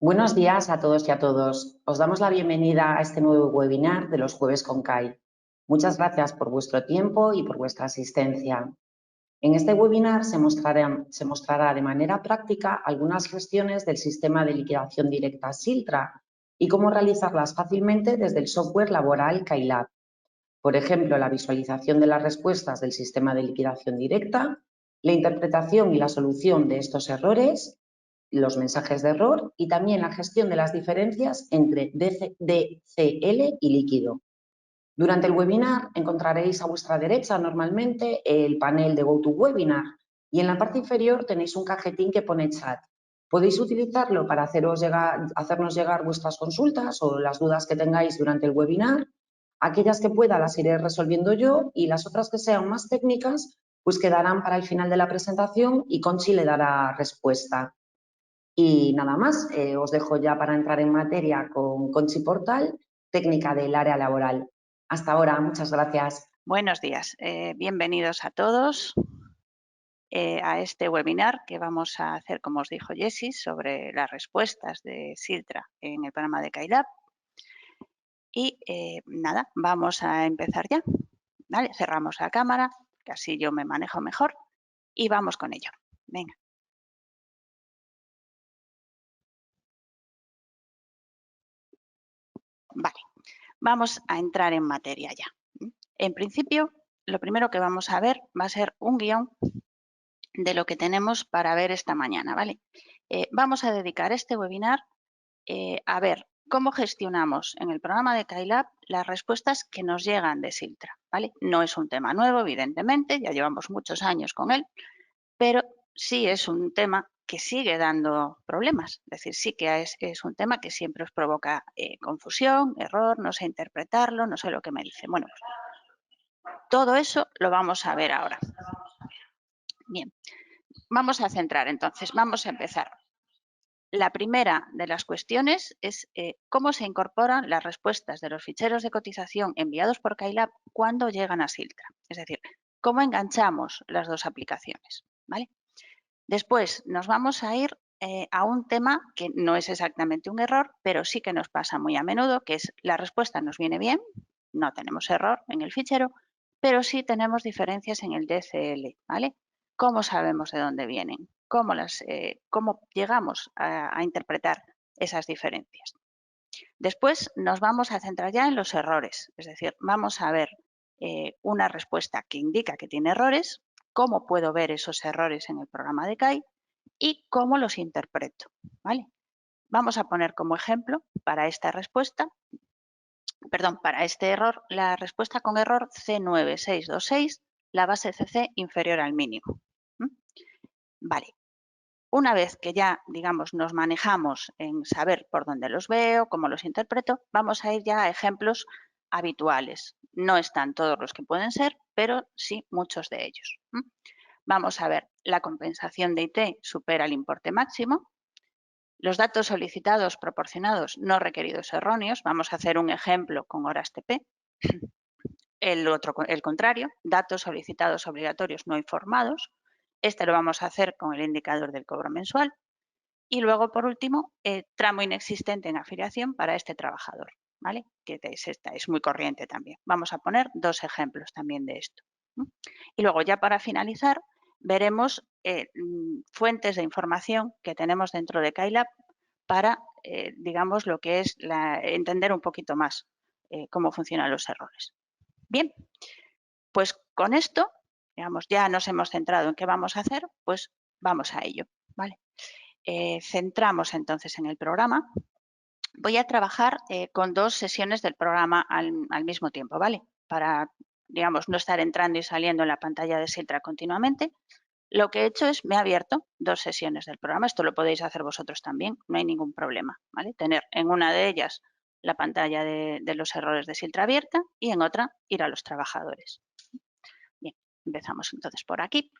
Buenos días a todos y a todos. Os damos la bienvenida a este nuevo webinar de los jueves con CAI. Muchas gracias por vuestro tiempo y por vuestra asistencia. En este webinar se mostrará de manera práctica algunas gestiones del sistema de liquidación directa Siltra y cómo realizarlas fácilmente desde el software laboral KaiLab. Por ejemplo, la visualización de las respuestas del sistema de liquidación directa, la interpretación y la solución de estos errores, los mensajes de error y también la gestión de las diferencias entre DCL y líquido. Durante el webinar encontraréis a vuestra derecha normalmente el panel de GoToWebinar y en la parte inferior tenéis un cajetín que pone chat. Podéis utilizarlo para hacernos llegar vuestras consultas o las dudas que tengáis durante el webinar. Aquellas que pueda las iré resolviendo yo y las otras que sean más técnicas pues quedarán para el final de la presentación y Conchi le dará respuesta. Y nada más, os dejo ya para entrar en materia con Conchi Portal, técnica del área laboral. Hasta ahora, muchas gracias. Buenos días, bienvenidos a todos a este webinar que vamos a hacer, como os dijo Jessie, sobre las respuestas de Siltra en el programa de KaiLab. Y nada, vamos a empezar ya. ¿Vale? Cerramos la cámara, que así yo me manejo mejor, y vamos con ello. Venga. Vale, vamos a entrar en materia ya. En principio, lo primero que vamos a ver va a ser un guión de lo que tenemos para ver esta mañana, ¿vale? Vamos a dedicar este webinar a ver cómo gestionamos en el programa de KaiLab las respuestas que nos llegan de Siltra, ¿vale? No es un tema nuevo, evidentemente, ya llevamos muchos años con él, pero sí es un tema que sigue dando problemas. Es decir, sí que es un tema que siempre os provoca confusión, error, no sé interpretarlo, no sé lo que me dice. Bueno, todo eso lo vamos a ver ahora. Bien, vamos a centrar entonces, vamos a empezar. La primera de las cuestiones es cómo se incorporan las respuestas de los ficheros de cotización enviados por KaiLab cuando llegan a Siltra. Es decir, cómo enganchamos las dos aplicaciones, ¿vale? Después nos vamos a ir a un tema que no es exactamente un error, pero sí que nos pasa muy a menudo, que es la respuesta nos viene bien, no tenemos error en el fichero, pero sí tenemos diferencias en el DCL, ¿vale? ¿Cómo sabemos de dónde vienen? ¿Cómo llegamos a interpretar esas diferencias? Después nos vamos a centrar ya en los errores, es decir, vamos a ver una respuesta que indica que tiene errores, cómo puedo ver esos errores en el programa de Kai y cómo los interpreto, ¿vale? Vamos a poner como ejemplo para esta respuesta, perdón, para este error, la respuesta con error C9626, la base CC inferior al mínimo. Vale, una vez que ya, digamos, nos manejamos en saber por dónde los veo, cómo los interpreto, vamos a ir ya a ejemplos habituales. No están todos los que pueden ser, pero sí muchos de ellos. Vamos a ver, la compensación de IT supera el importe máximo. Los datos solicitados proporcionados no requeridos erróneos. Vamos a hacer un ejemplo con horas TP. El contrario, datos solicitados obligatorios no informados. Este lo vamos a hacer con el indicador del cobro mensual. Y luego, por último, tramo inexistente en afiliación para este trabajador, ¿vale? Que es muy corriente también. Vamos a poner dos ejemplos también de esto. Y luego, ya para finalizar, veremos fuentes de información que tenemos dentro de KaiLab para, digamos, lo que es entender un poquito más cómo funcionan los errores. Bien, pues con esto, digamos, ya nos hemos centrado en qué vamos a hacer, pues vamos a ello, ¿vale? Centramos entonces en el programa. Voy a trabajar con dos sesiones del programa al mismo tiempo, ¿vale? Para, digamos, no estar entrando y saliendo en la pantalla de Siltra continuamente. Lo que he hecho es, me he abierto dos sesiones del programa. Esto lo podéis hacer vosotros también, no hay ningún problema, ¿vale? Tener en una de ellas la pantalla de los errores de Siltra abierta y en otra ir a los trabajadores. Bien, empezamos entonces por aquí.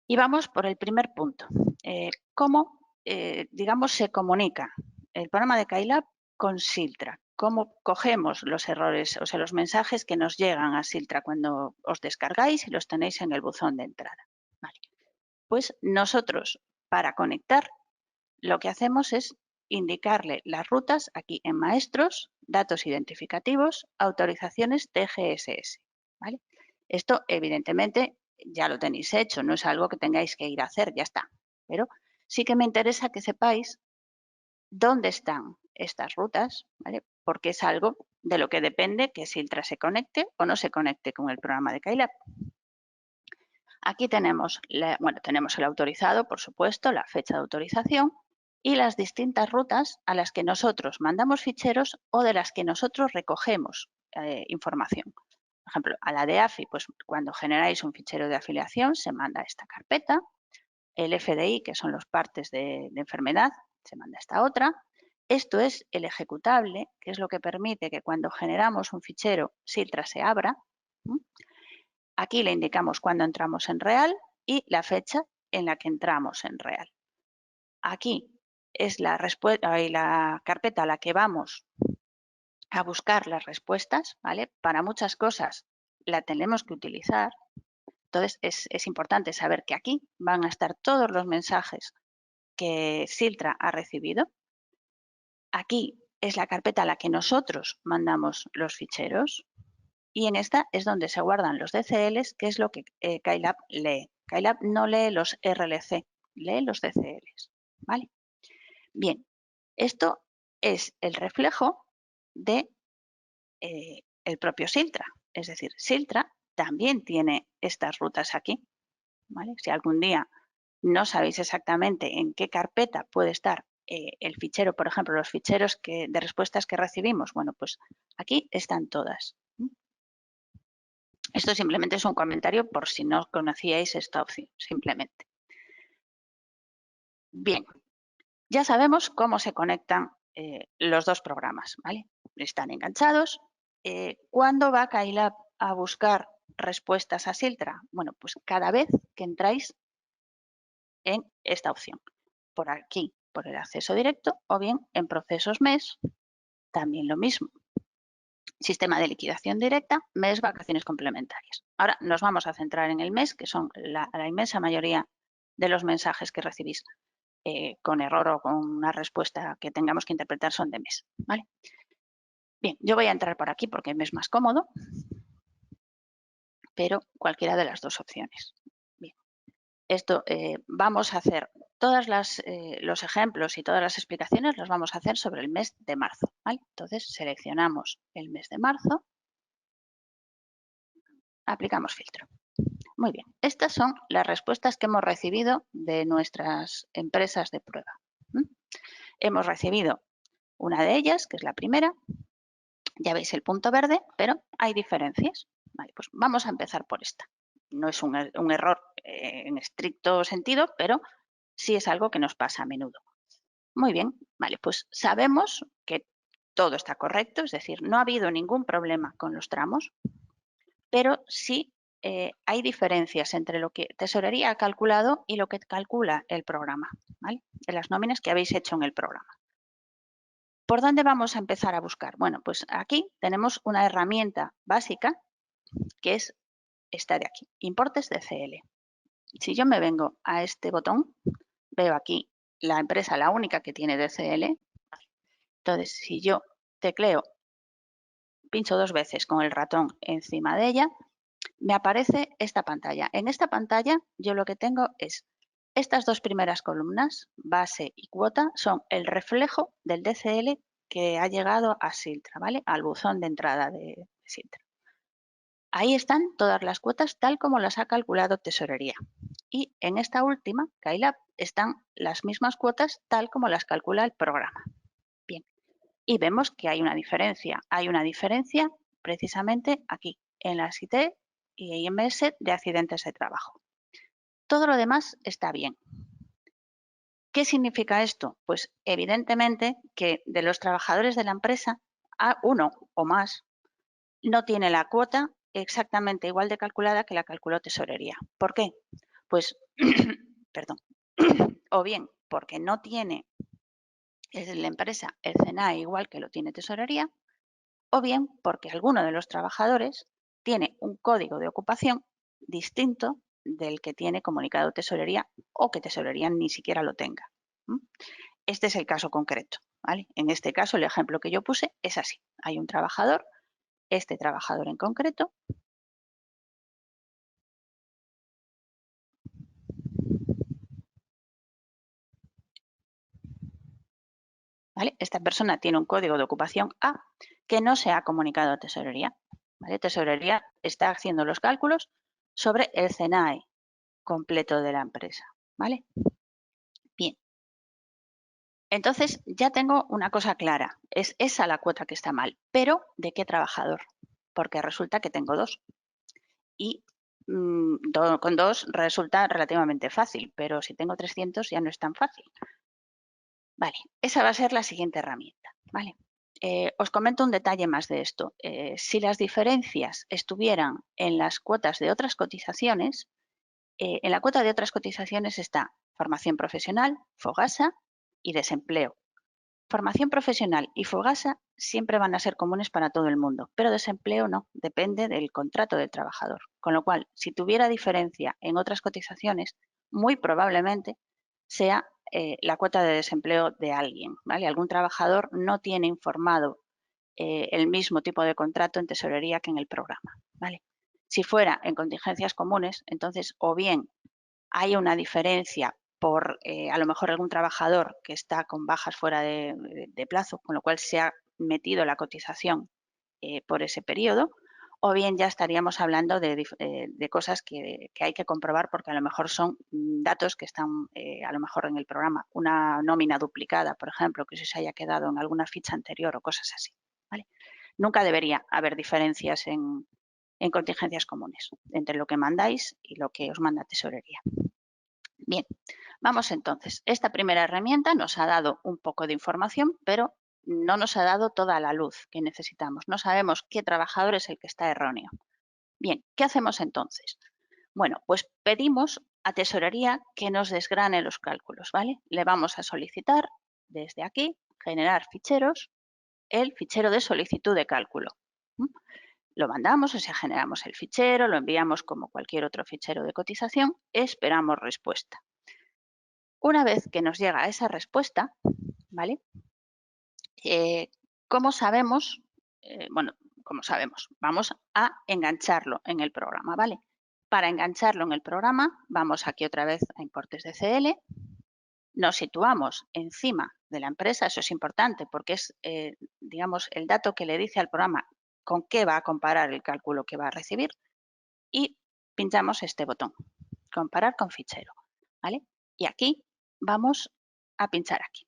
Y vamos por el primer punto. ¿Cómo, digamos, se comunica el programa de KaiLab con Siltra? ¿Cómo cogemos los errores, o sea, los mensajes que nos llegan a Siltra cuando os descargáis y los tenéis en el buzón de entrada? Vale. Pues nosotros, para conectar, lo que hacemos es indicarle las rutas aquí en maestros, datos identificativos, autorizaciones TGSS, ¿vale? Esto evidentemente ya lo tenéis hecho, no es algo que tengáis que ir a hacer, ya está. Pero sí que me interesa que sepáis dónde están estas rutas, ¿vale? Porque es algo de lo que depende que Siltra se conecte o no se conecte con el programa de Skylab. Aquí tenemos, tenemos el autorizado, por supuesto, la fecha de autorización y las distintas rutas a las que nosotros mandamos ficheros o de las que nosotros recogemos información. Por ejemplo, a la de AFI, pues cuando generáis un fichero de afiliación se manda esta carpeta. El FDI, que son los partes de enfermedad, se manda esta otra. Esto es el ejecutable, que es lo que permite que cuando generamos un fichero, Siltra se abra. Aquí le indicamos cuándo entramos en real y la fecha en la que entramos en real. Aquí es la carpeta a la que vamos a buscar las respuestas, ¿vale? Para muchas cosas la tenemos que utilizar. Entonces es importante saber que aquí van a estar todos los mensajes que Siltra ha recibido. Aquí es la carpeta a la que nosotros mandamos los ficheros. Y en esta es donde se guardan los DCLs, que es lo que Skylab lee. Skylab no lee los RLC, lee los DCLs, ¿vale? Bien, esto es el reflejo de el propio Siltra. Es decir, Siltra también tiene estas rutas aquí, ¿vale? Si algún día no sabéis exactamente en qué carpeta puede estar el fichero, por ejemplo, los ficheros de respuestas que recibimos, bueno, pues aquí están todas. Esto simplemente es un comentario por si no conocíais esta opción, simplemente. Bien, ya sabemos cómo se conectan los dos programas, ¿vale? Están enganchados. ¿Cuándo va Skylab a buscar respuestas a Siltra? Bueno, pues cada vez que entráis en esta opción. Por aquí, por el acceso directo, o bien en procesos MES, también lo mismo. Sistema de liquidación directa, MES, vacaciones complementarias. Ahora nos vamos a centrar en el MES, que son la inmensa mayoría de los mensajes que recibís con error o con una respuesta que tengamos que interpretar son de MES, ¿vale? Bien, yo voy a entrar por aquí porque me es más cómodo, pero cualquiera de las dos opciones. Bien, esto vamos a hacer todos los ejemplos y todas las explicaciones los vamos a hacer sobre el mes de marzo, ¿vale? Entonces seleccionamos el mes de marzo, aplicamos filtro. Muy bien, estas son las respuestas que hemos recibido de nuestras empresas de prueba. Hemos recibido una de ellas, que es la primera. Ya veis el punto verde, pero hay diferencias. Vale, pues vamos a empezar por esta. No es un error en estricto sentido, pero sí es algo que nos pasa a menudo. Muy bien, vale, pues sabemos que todo está correcto, es decir, no ha habido ningún problema con los tramos, pero sí hay diferencias entre lo que Tesorería ha calculado y lo que calcula el programa, ¿vale? De las nóminas que habéis hecho en el programa. ¿Por dónde vamos a empezar a buscar? Bueno, pues aquí tenemos una herramienta básica que es esta de aquí, importes DCL. Si yo me vengo a este botón, veo aquí la empresa, la única que tiene DCL. Entonces, si yo tecleo, pincho 2 veces con el ratón encima de ella, me aparece esta pantalla. En esta pantalla yo lo que tengo es estas dos primeras columnas, base y cuota, son el reflejo del DCL que ha llegado a Siltra, ¿vale? Al buzón de entrada de Siltra. Ahí están todas las cuotas tal como las ha calculado Tesorería. Y en esta última, Skylab, están las mismas cuotas tal como las calcula el programa. Bien, y vemos que hay una diferencia. Hay una diferencia precisamente aquí, en las IT y IMS de accidentes de trabajo. Todo lo demás está bien. ¿Qué significa esto? Pues evidentemente que de los trabajadores de la empresa, uno o más no tiene la cuota exactamente igual de calculada que la calculó Tesorería. ¿Por qué? Pues, perdón, o bien porque no tiene la empresa el CNAE igual que lo tiene Tesorería, o bien porque alguno de los trabajadores tiene un código de ocupación distinto del que tiene comunicado Tesorería o que Tesorería ni siquiera lo tenga. este es el caso concreto, ¿vale? En este caso, el ejemplo que yo puse es así. Hay un trabajador, este trabajador en concreto, ¿vale? Esta persona tiene un código de ocupación A que no se ha comunicado a Tesorería, ¿vale? Tesorería está haciendo los cálculos sobre el CNAE completo de la empresa, ¿vale? Bien. Entonces, ya tengo una cosa clara. Es esa la cuota que está mal. ¿Pero de qué trabajador? Porque resulta que tengo dos. Y con dos resulta relativamente fácil, pero si tengo 300 ya no es tan fácil. Vale, esa va a ser la siguiente herramienta, ¿vale? Os comento un detalle más de esto. Si las diferencias estuvieran en las cuotas de otras cotizaciones, en la cuota de otras cotizaciones está formación profesional, FOGASA y desempleo. Formación profesional y FOGASA siempre van a ser comunes para todo el mundo, pero desempleo no, depende del contrato del trabajador. Con lo cual, si tuviera diferencia en otras cotizaciones, muy probablemente sea la cuota de desempleo de alguien, ¿vale? Algún trabajador no tiene informado el mismo tipo de contrato en tesorería que en el programa, ¿vale? Si fuera en contingencias comunes, entonces o bien hay una diferencia por a lo mejor algún trabajador que está con bajas fuera de plazo, con lo cual se ha metido la cotización por ese periodo, o bien ya estaríamos hablando de cosas que hay que comprobar porque a lo mejor son datos que están a lo mejor en el programa, una nómina duplicada, por ejemplo, que se haya quedado en alguna ficha anterior o cosas así, ¿vale? Nunca debería haber diferencias en contingencias comunes entre lo que mandáis y lo que os manda Tesorería. Bien, vamos entonces. Esta primera herramienta nos ha dado un poco de información, pero no nos ha dado toda la luz que necesitamos. No sabemos qué trabajador es el que está erróneo. Bien, ¿qué hacemos entonces? Bueno, pues pedimos a Tesorería que nos desgrane los cálculos, ¿vale? Le vamos a solicitar desde aquí, generar ficheros, el fichero de solicitud de cálculo. Lo mandamos, o sea, generamos el fichero, lo enviamos como cualquier otro fichero de cotización, esperamos respuesta. Una vez que nos llega esa respuesta, ¿vale? ¿Cómo sabemos? Bueno, ¿cómo sabemos? Vamos a engancharlo en el programa, ¿vale? Para engancharlo en el programa, vamos aquí otra vez a importes de CL, nos situamos encima de la empresa, eso es importante porque es, digamos, el dato que le dice al programa con qué va a comparar el cálculo que va a recibir y pinchamos este botón, comparar con fichero, ¿vale? Y aquí vamos a pinchar aquí,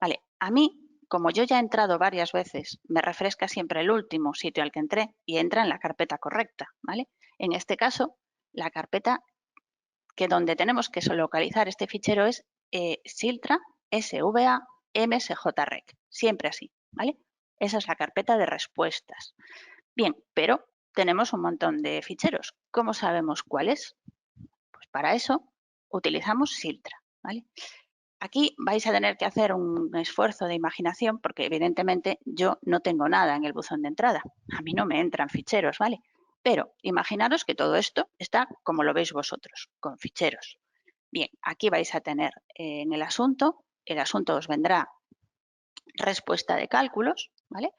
¿vale? A mí, como yo ya he entrado varias veces, me refresca siempre el último sitio al que entré y entra en la carpeta correcta, ¿vale? En este caso, la carpeta que donde tenemos que localizar este fichero es Siltra SVA MSJREC, siempre así, ¿vale? Esa es la carpeta de respuestas. Bien, pero tenemos un montón de ficheros. ¿Cómo sabemos cuál es? Pues para eso utilizamos Siltra, ¿vale? Aquí vais a tener que hacer un esfuerzo de imaginación porque evidentemente yo no tengo nada en el buzón de entrada. A mí no me entran ficheros, ¿vale? Pero imaginaros que todo esto está como lo veis vosotros, con ficheros. Bien, aquí vais a tener en el asunto os vendrá respuesta de cálculos, ¿vale?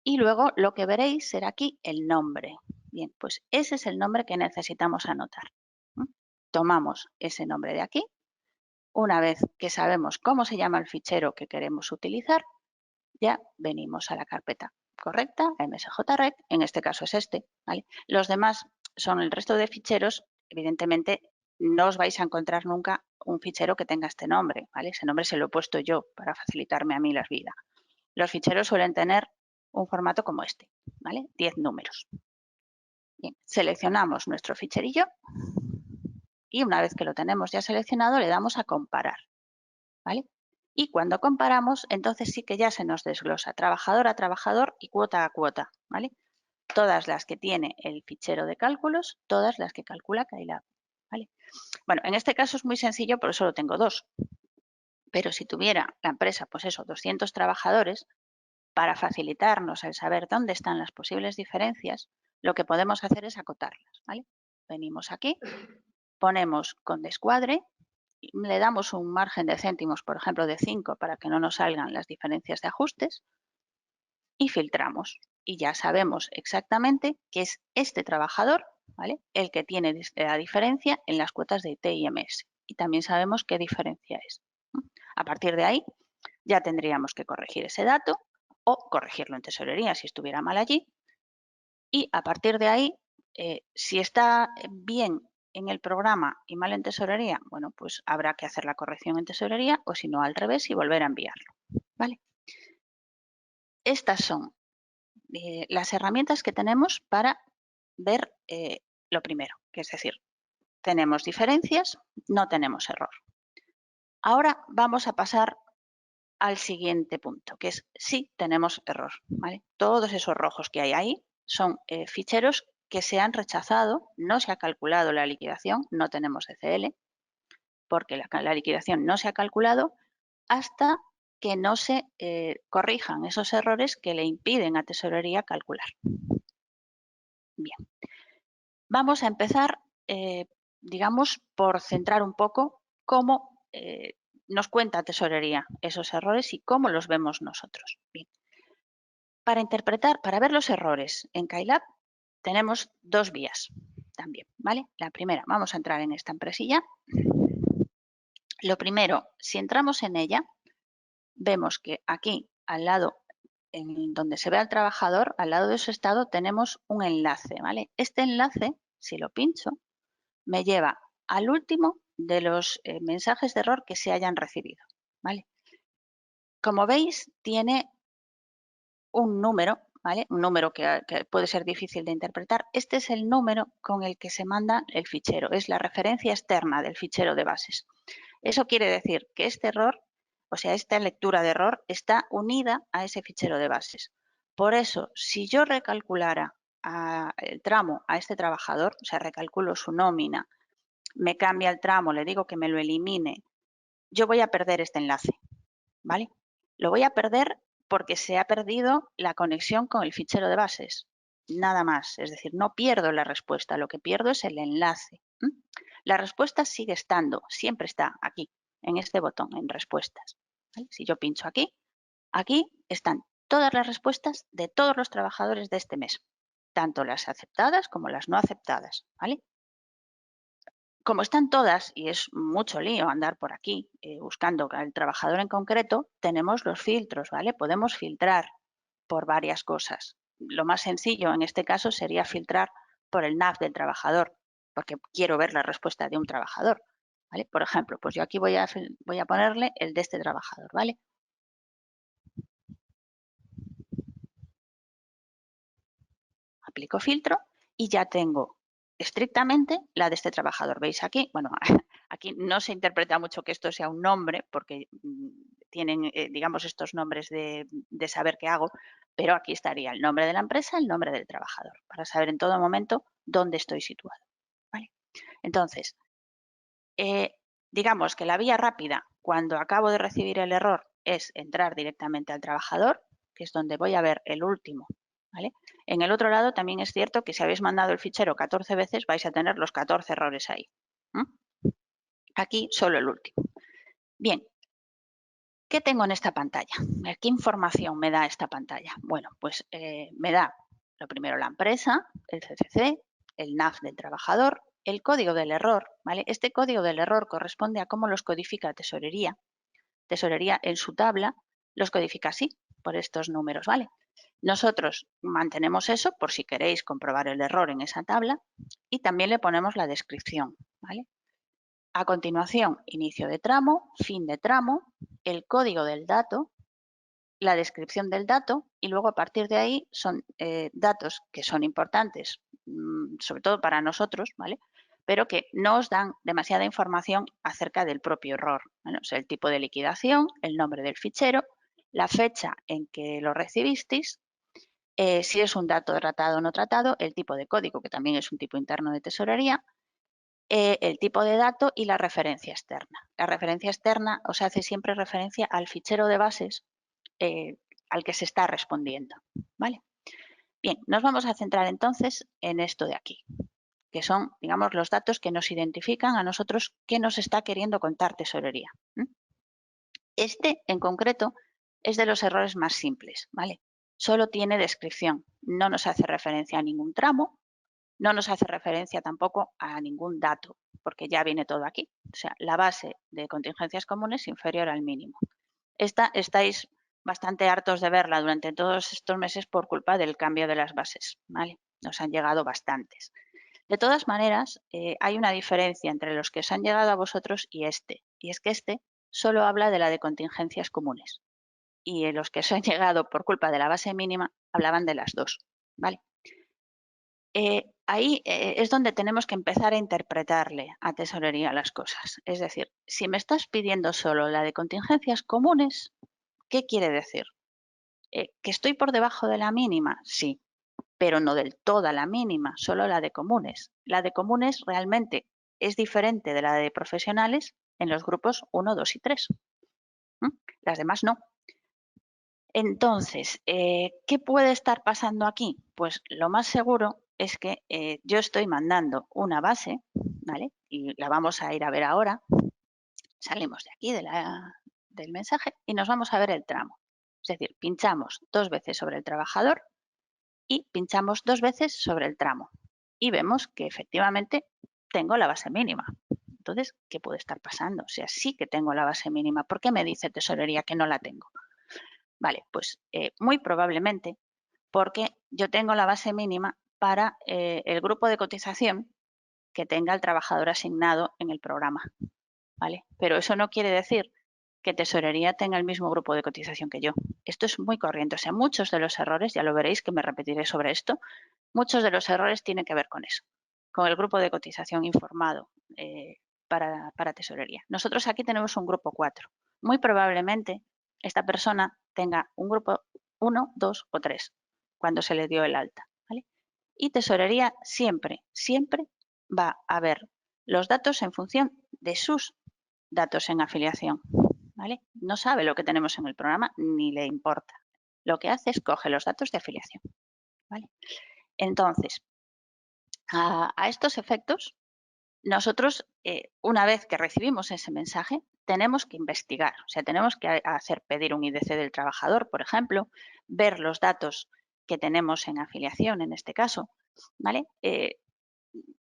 Y luego lo que veréis será aquí el nombre. Bien, pues ese es el nombre que necesitamos anotar. Tomamos ese nombre de aquí. Una vez que sabemos cómo se llama el fichero que queremos utilizar, ya venimos a la carpeta correcta, a MSJREC, en este caso es este, ¿vale? Los demás son el resto de ficheros, evidentemente no os vais a encontrar nunca un fichero que tenga este nombre, ¿vale? Ese nombre se lo he puesto yo para facilitarme a mí la vida. Los ficheros suelen tener un formato como este, ¿vale? 10 números. Bien, seleccionamos nuestro ficherillo y una vez que lo tenemos ya seleccionado le damos a comparar, ¿vale? Y cuando comparamos, entonces sí que ya se nos desglosa trabajador a trabajador y cuota a cuota, ¿vale? Todas las que tiene el fichero de cálculos, todas las que calcula Kailab, ¿vale? Bueno, en este caso es muy sencillo porque solo tengo dos. Pero si tuviera la empresa, pues eso, 200 trabajadores, para facilitarnos el saber dónde están las posibles diferencias, lo que podemos hacer es acotarlas, ¿vale? Venimos aquí, ponemos con descuadre le damos un margen de céntimos, por ejemplo, de 5 para que no nos salgan las diferencias de ajustes y filtramos. Y ya sabemos exactamente que es este trabajador, ¿vale?, el que tiene la diferencia en las cuotas de IT y MS. Y también sabemos qué diferencia es. A partir de ahí ya tendríamos que corregir ese dato o corregirlo en tesorería si estuviera mal allí. Y a partir de ahí, si está bien en el programa y mal en tesorería, bueno, pues habrá que hacer la corrección en tesorería o si no al revés y volver a enviarlo, ¿vale? Estas son las herramientas que tenemos para ver lo primero, que es decir, tenemos diferencias, no tenemos error. Ahora vamos a pasar al siguiente punto, que es si tenemos error, ¿vale? Todos esos rojos que hay ahí son ficheros que se han rechazado, no se ha calculado la liquidación, no tenemos ECL, porque la liquidación no se ha calculado hasta que no se corrijan esos errores que le impiden a tesorería calcular. Bien, vamos a empezar, digamos, por centrar un poco cómo nos cuenta tesorería esos errores y cómo los vemos nosotros. Bien. Para ver los errores en Kylab tenemos dos vías también, ¿vale? La primera, vamos a entrar en esta empresilla. Lo primero, si entramos en ella, vemos que aquí al lado, en donde se ve al trabajador, al lado de su estado tenemos un enlace, ¿vale? Este enlace, si lo pincho, me lleva al último de los mensajes de error que se hayan recibido, ¿vale? Como veis, tiene un número, ¿vale? Un número que puede ser difícil de interpretar. Este es el número con el que se manda el fichero, es la referencia externa del fichero de bases. Eso quiere decir que este error, o sea, esta lectura de error está unida a ese fichero de bases. Por eso, si yo recalculara el tramo a este trabajador, o sea, recalculo su nómina, me cambia el tramo, le digo que me lo elimine, yo voy a perder este enlace, ¿vale? Lo voy a perder porque se ha perdido la conexión con el fichero de bases, nada más. Es decir, no pierdo la respuesta, lo que pierdo es el enlace. La respuesta sigue estando, siempre está aquí, en este botón, en respuestas. ¿Vale? Si yo pincho aquí, aquí están todas las respuestas de todos los trabajadores de este mes, tanto las aceptadas como las no aceptadas, ¿vale? Como están todas, y es mucho lío andar por aquí buscando al trabajador en concreto, tenemos los filtros, ¿vale? Podemos filtrar por varias cosas. Lo más sencillo en este caso sería filtrar por el NAF del trabajador, porque quiero ver la respuesta de un trabajador, ¿vale? Por ejemplo, pues yo aquí voy a ponerle el de este trabajador, ¿vale? Aplico filtro y ya tengo estrictamente la de este trabajador. ¿Veis aquí? Bueno, aquí no se interpreta mucho que esto sea un nombre porque tienen, digamos, estos nombres de saber qué hago, pero aquí estaría el nombre de la empresa, el nombre del trabajador, para saber en todo momento dónde estoy situado. ¿Vale? Entonces, digamos que la vía rápida cuando acabo de recibir el error es entrar directamente al trabajador, que es donde voy a ver el último, ¿vale? En el otro lado también es cierto que si habéis mandado el fichero 14 veces vais a tener los 14 errores ahí. Aquí solo el último. Bien, ¿qué tengo en esta pantalla? ¿Qué información me da esta pantalla? Bueno, pues me da lo primero la empresa, el CCC, el NAF del trabajador, el código del error, ¿vale? Este código del error corresponde a cómo los codifica Tesorería. Tesorería en su tabla los codifica así, por estos números, ¿vale? Nosotros mantenemos eso por si queréis comprobar el error en esa tabla y también le ponemos la descripción, ¿vale? A continuación, inicio de tramo, fin de tramo, el código del dato, la descripción del dato y luego a partir de ahí son datos que son importantes, sobre todo para nosotros, ¿vale? Pero que no os dan demasiada información acerca del propio error. ¿Vale? O sea, el tipo de liquidación, el nombre del fichero, la fecha en que lo recibisteis, si es un dato tratado o no tratado, el tipo de código, que también es un tipo interno de tesorería, el tipo de dato y la referencia externa. La referencia externa os hace siempre referencia al fichero de bases al que se está respondiendo. ¿Vale? Bien, nos vamos a centrar entonces en esto de aquí. que son, digamos, los datos que nos identifican a nosotros qué nos está queriendo contar Tesorería. Este, en concreto, es de los errores más simples, ¿vale? Solo tiene descripción, no nos hace referencia a ningún tramo, no nos hace referencia tampoco a ningún dato, porque ya viene todo aquí. O sea, la base de contingencias comunes es inferior al mínimo. Esta estáis bastante hartos de verla durante todos estos meses por culpa del cambio de las bases, ¿vale? Nos han llegado bastantes. De todas maneras, hay una diferencia entre los que os han llegado a vosotros y es que este solo habla de la de contingencias comunes y los que os han llegado por culpa de la base mínima hablaban de las dos, ¿vale? Ahí es donde tenemos que empezar a interpretarle a Tesorería las cosas. Es decir, si me estás pidiendo solo la de contingencias comunes, ¿qué quiere decir? ¿Que estoy por debajo de la mínima? Sí, pero no del toda la mínima, solo la de comunes. La de comunes realmente es diferente de la de profesionales en los grupos 1, 2 y 3. Las demás no. Entonces, ¿qué puede estar pasando aquí? Pues lo más seguro es que yo estoy mandando una base, ¿vale? Y la vamos a ir a ver ahora. Salimos de aquí del mensaje y nos vamos a ver el tramo. Es decir, pinchamos 2 veces sobre el trabajador y pinchamos 2 veces sobre el tramo. Y vemos que efectivamente tengo la base mínima. Entonces, ¿qué puede estar pasando? O sea, sí que tengo la base mínima. ¿Por qué me dice Tesorería que no la tengo? Vale, pues muy probablemente porque yo tengo la base mínima para el grupo de cotización que tenga el trabajador asignado en el programa, ¿vale? Pero eso no quiere decir que Tesorería tenga el mismo grupo de cotización que yo. Esto es muy corriente, o sea, muchos de los errores, ya lo veréis que me repetiré sobre esto, muchos de los errores tienen que ver con eso, con el grupo de cotización informado para Tesorería. Nosotros aquí tenemos un grupo 4. Muy probablemente esta persona tenga un grupo 1, 2 o 3 cuando se le dio el alta, ¿vale? Y Tesorería siempre, siempre va a ver los datos en función de sus datos en afiliación, ¿vale? No sabe lo que tenemos en el programa ni le importa. Lo que hace es coge los datos de afiliación, ¿vale? Entonces, a estos efectos, nosotros, una vez que recibimos ese mensaje, tenemos que investigar, o sea, tenemos que pedir un IDC del trabajador, por ejemplo, ver los datos que tenemos en afiliación, en este caso, ¿vale?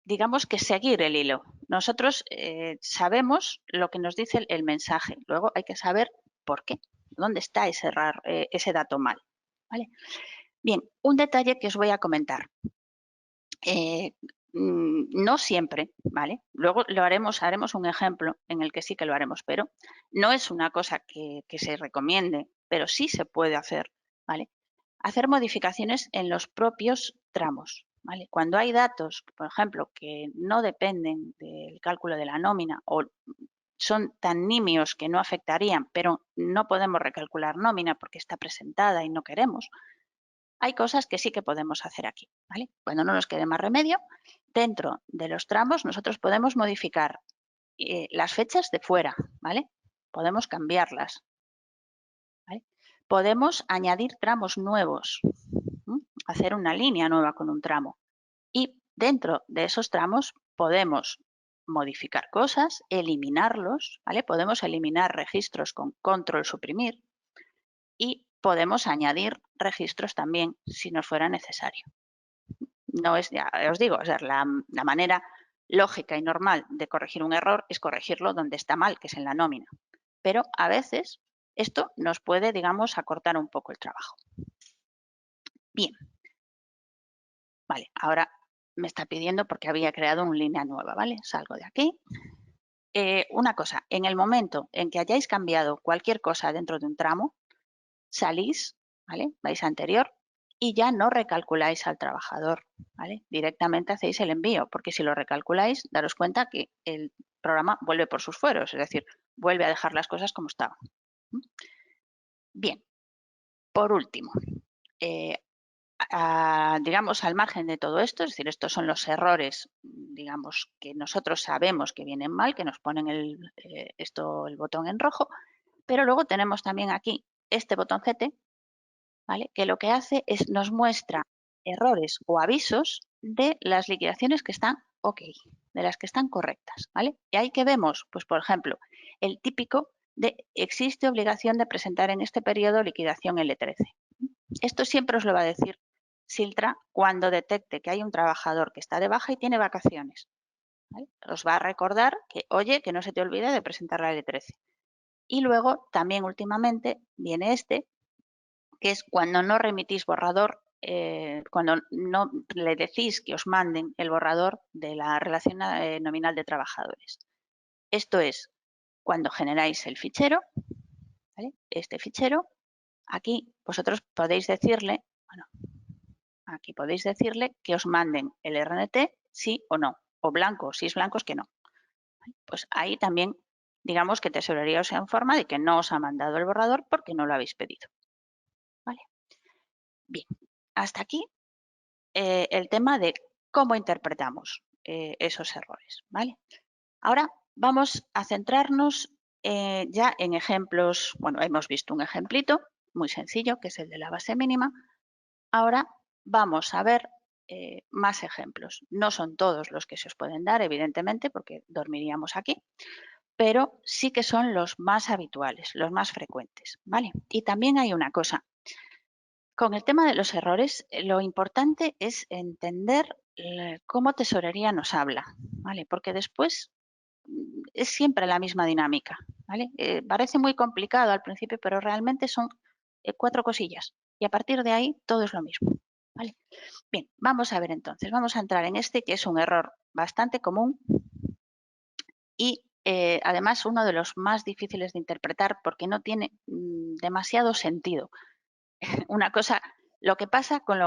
Digamos que seguir el hilo. Nosotros sabemos lo que nos dice el mensaje, luego hay que saber por qué, dónde está ese dato mal, ¿vale? Bien, un detalle que os voy a comentar. No siempre, ¿vale? Luego haremos un ejemplo en el que sí que lo haremos, pero no es una cosa que se recomiende, pero sí se puede hacer, ¿vale? Hacer modificaciones en los propios tramos, ¿vale? Cuando hay datos, por ejemplo, que no dependen del cálculo de la nómina o son tan nimios que no afectarían, pero no podemos recalcular nómina porque está presentada y no queremos, hay cosas que sí que podemos hacer aquí, ¿vale? Cuando no nos quede más remedio, dentro de los tramos nosotros podemos modificar las fechas de fuera, ¿vale? Podemos cambiarlas, ¿vale? Podemos añadir tramos nuevos, hacer una línea nueva con un tramo. Y dentro de esos tramos podemos modificar cosas, eliminarlos, ¿vale? Podemos eliminar registros con control suprimir y podemos añadir registros también si nos fuera necesario. No es, ya os digo, o sea, la manera lógica y normal de corregir un error es corregirlo donde está mal, que es en la nómina. Pero a veces esto nos puede, digamos, acortar un poco el trabajo. Bien. Vale, ahora me está pidiendo porque había creado una línea nueva, ¿vale? Salgo de aquí. Una cosa, en el momento en que hayáis cambiado cualquier cosa dentro de un tramo, salís, ¿vale? Vais a anterior y ya no recalculáis al trabajador, ¿vale? Directamente hacéis el envío, porque si lo recalculáis, daros cuenta que el programa vuelve por sus fueros, es decir, vuelve a dejar las cosas como estaban. Bien, por último, digamos, al margen de todo esto, es decir, estos son los errores, digamos, que nosotros sabemos que vienen mal, que nos ponen el botón en rojo, pero luego tenemos también aquí este botoncete, ¿vale? Que lo que hace es nos muestra errores o avisos de las liquidaciones que están OK, de las que están correctas, ¿vale? Y ahí que vemos, pues por ejemplo, el típico de existe obligación de presentar en este periodo liquidación L13. Esto siempre os lo va a decir Siltra cuando detecte que hay un trabajador que está de baja y tiene vacaciones, ¿vale? Os va a recordar que, oye, que no se te olvide de presentar la L13. Y luego también últimamente viene este, que es cuando no remitís borrador, cuando no le decís que os manden el borrador de la relación nominal de trabajadores. Esto es cuando generáis el fichero, ¿vale? Este fichero, aquí vosotros podéis decirle, bueno, aquí podéis decirle que os manden el RNT sí o no, o blanco, si es blanco es que no. Pues ahí también digamos que Tesorería os informa de que no os ha mandado el borrador porque no lo habéis pedido. ¿Vale? Bien, hasta aquí el tema de cómo interpretamos esos errores. ¿Vale? Ahora vamos a centrarnos ya en ejemplos. Bueno, hemos visto un ejemplito muy sencillo, que es el de la base mínima. Ahora vamos a ver más ejemplos. No son todos los que se os pueden dar, evidentemente, porque dormiríamos aquí, pero sí que son los más habituales, los más frecuentes, ¿vale? Y también hay una cosa. Con el tema de los errores, lo importante es entender cómo Tesorería nos habla, ¿vale? Porque después es siempre la misma dinámica, ¿vale? Parece muy complicado al principio, pero realmente son 4 cosillas y a partir de ahí todo es lo mismo, ¿vale? Bien, vamos a ver entonces, vamos a entrar en este que es un error bastante común y además uno de los más difíciles de interpretar porque no tiene demasiado sentido. Una cosa, lo que pasa con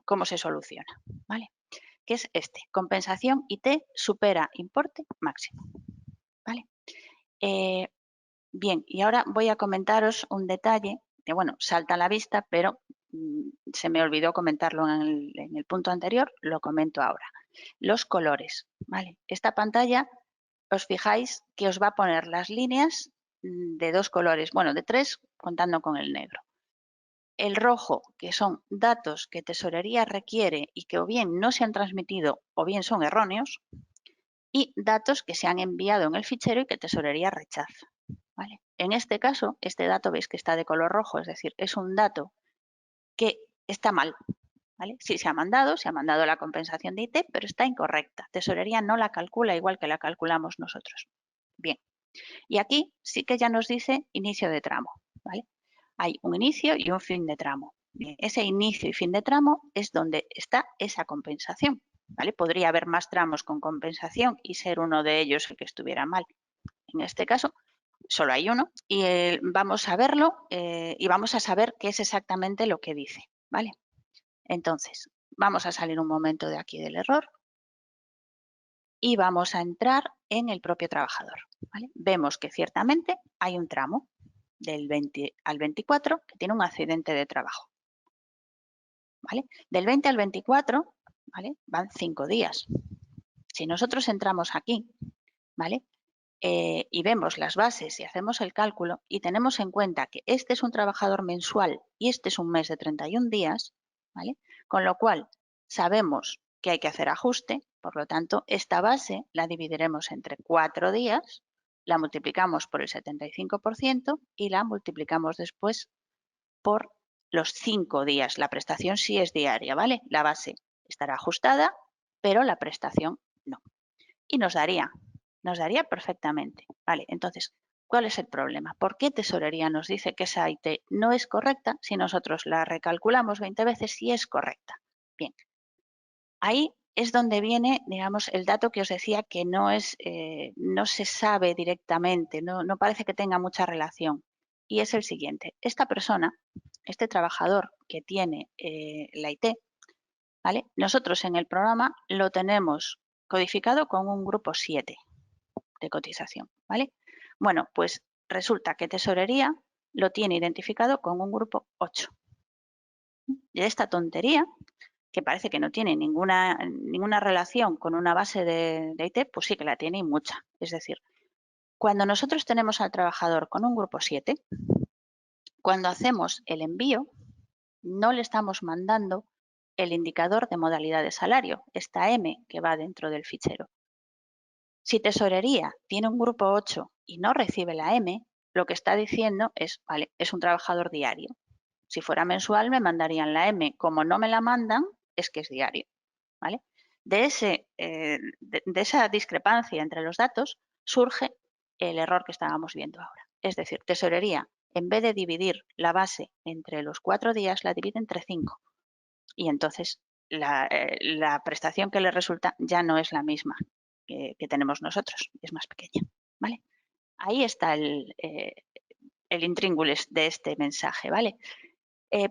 cómo se soluciona, ¿vale? Que es este, compensación IT supera importe máximo, ¿vale? Bien, y ahora voy a comentaros un detalle que, bueno, salta a la vista, pero se me olvidó comentarlo en el punto anterior, lo comento ahora. Los colores, ¿vale? Esta pantalla, os fijáis que os va a poner las líneas de 2 colores, bueno, de 3 contando con el negro. El rojo, que son datos que Tesorería requiere y que o bien no se han transmitido o bien son erróneos, y datos que se han enviado en el fichero y que Tesorería rechaza. ¿Vale? En este caso, este dato veis que está de color rojo, es decir, es un dato que está mal. ¿Vale? Sí, se ha mandado la compensación de IT, pero está incorrecta. Tesorería no la calcula igual que la calculamos nosotros. Bien, y aquí sí que ya nos dice inicio de tramo. ¿Vale? Hay un inicio y un fin de tramo. Bien, ese inicio y fin de tramo es donde está esa compensación. ¿Vale? Podría haber más tramos con compensación y ser uno de ellos el que estuviera mal. En este caso, solo hay uno y vamos a verlo y vamos a saber qué es exactamente lo que dice, ¿vale? Entonces, vamos a salir un momento de aquí del error y vamos a entrar en el propio trabajador, ¿vale? Vemos que ciertamente hay un tramo del 20 al 24 que tiene un accidente de trabajo, ¿vale? Del 20 al 24, ¿vale? Van 5 días. Si nosotros entramos aquí, ¿vale? Y vemos las bases y hacemos el cálculo y tenemos en cuenta que este es un trabajador mensual y este es un mes de 31 días, ¿vale? Con lo cual sabemos que hay que hacer ajuste, por lo tanto, esta base la dividiremos entre 4 días, la multiplicamos por el 75% y la multiplicamos después por los 5 días. La prestación sí es diaria, ¿vale? La base estará ajustada, pero la prestación no. Y nos daría perfectamente. Vale, entonces, ¿cuál es el problema? ¿Por qué Tesorería nos dice que esa IT no es correcta si nosotros la recalculamos 20 veces y es correcta? Bien, ahí es donde viene, digamos, el dato que os decía que no se sabe directamente, no parece que tenga mucha relación. Y es el siguiente, esta persona, este trabajador que tiene la IT, ¿vale? Nosotros en el programa lo tenemos codificado con un grupo 7 de cotización, ¿vale? Bueno, pues resulta que Tesorería lo tiene identificado con un grupo 8. Y esta tontería, que parece que no tiene ninguna relación con una base de IT, pues sí que la tiene y mucha. Es decir, cuando nosotros tenemos al trabajador con un grupo 7, cuando hacemos el envío, no le estamos mandando el indicador de modalidad de salario, esta M que va dentro del fichero. Si tesorería tiene un grupo 8 y no recibe la M, lo que está diciendo es, vale, es un trabajador diario. Si fuera mensual me mandarían la M. Como no me la mandan, es que es diario. ¿Vale? De esa discrepancia entre los datos surge el error que estábamos viendo ahora. Es decir, tesorería, en vez de dividir la base entre los 4 días, la divide entre 5. Y entonces la prestación que le resulta ya no es la misma que tenemos nosotros, es más pequeña. ¿Vale? Ahí está el intríngulis de este mensaje. ¿Vale?